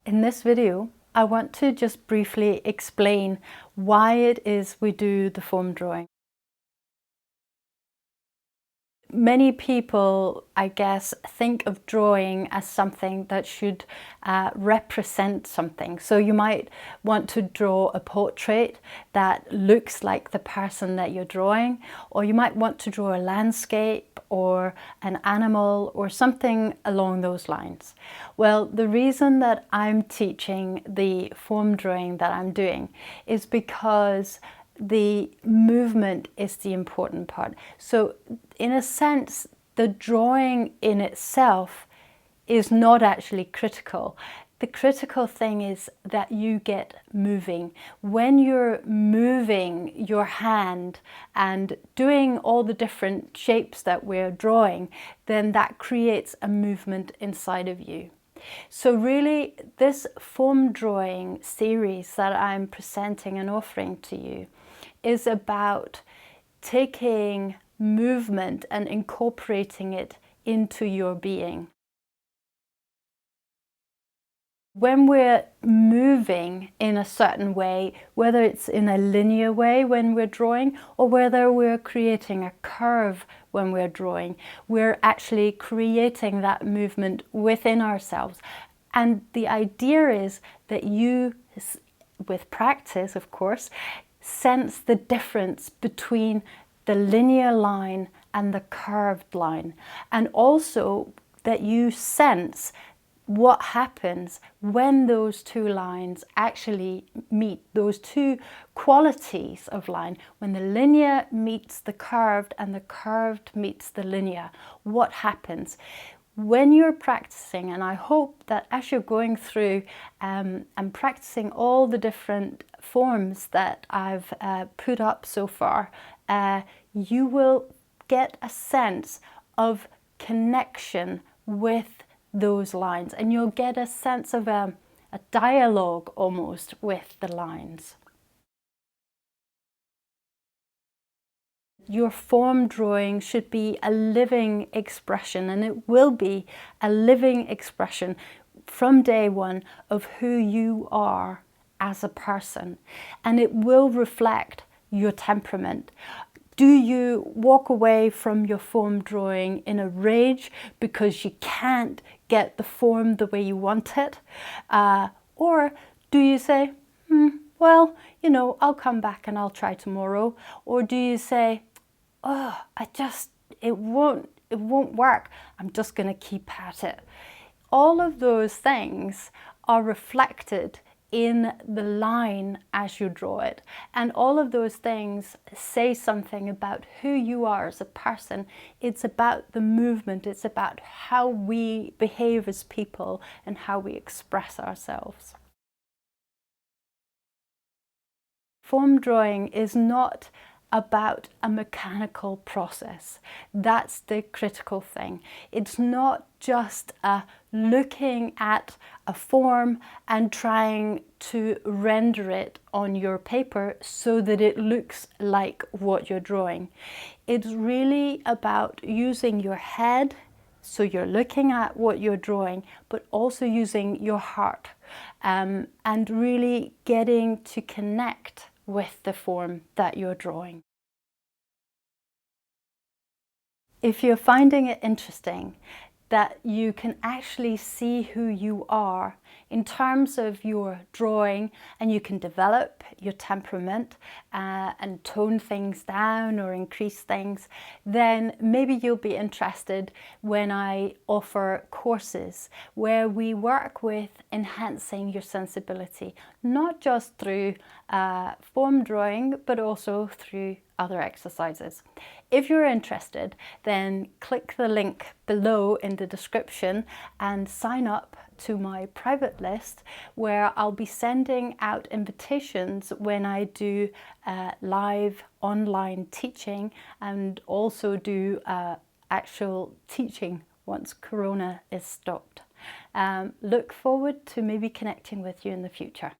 In this video, I want to just briefly explain why it is we do the form drawing. Many people, I guess, think of drawing as something that should represent something. So you might want to draw a portrait that looks like the person that you're drawing, or you might want to draw a landscape or an animal or something along those lines. Well, the reason that I'm teaching the form drawing that I'm doing is because the movement is the important part. So in a sense, the drawing in itself is not actually critical. The critical thing is that you get moving. When you're moving your hand and doing all the different shapes that we're drawing, then that creates a movement inside of you. So really, this form drawing series that I'm presenting and offering to you is about taking movement and incorporating it into your being. When we're moving in a certain way, whether it's in a linear way when we're drawing, or whether we're creating a curve when we're drawing, we're actually creating that movement within ourselves. And the idea is that you, with practice, of course, sense the difference between the linear line and the curved line, and also that you sense what happens when those two lines actually meet, those two qualities of line, when the linear meets the curved and the curved meets the linear. What happens? When you're practicing, and I hope that as you're going through and practicing all the different forms that I've put up so far, you will get a sense of connection with those lines, and you'll get a sense of a dialogue almost with the lines. Your form drawing should be a living expression, and it will be a living expression from day one of who you are as a person, and it will reflect your temperament. Do you walk away from your form drawing in a rage because you can't get the form the way you want it? Or do you say, well, you know, I'll come back and I'll try tomorrow? Or do you say, oh, it won't work. I'm just going to keep at it. All of those things are reflected in the line as you draw it. And all of those things say something about who you are as a person. It's about the movement. It's about how we behave as people and how we express ourselves. Form drawing is not about a mechanical process. That's the critical thing. It's not just looking at a form and trying to render it on your paper so that it looks like what you're drawing. It's really about using your head, so you're looking at what you're drawing, but also using your heart, and really getting to connect with the form that you're drawing. If you're finding it interesting that you can actually see who you are in terms of your drawing, and you can develop your temperament and tone things down or increase things, then maybe you'll be interested when I offer courses where we work with enhancing your sensibility, not just through form drawing, but also through other exercises. If you're interested, then click the link below in the description and sign up to my private list, where I'll be sending out invitations when I do live online teaching, and also do actual teaching once Corona is stopped. Look forward to maybe connecting with you in the future.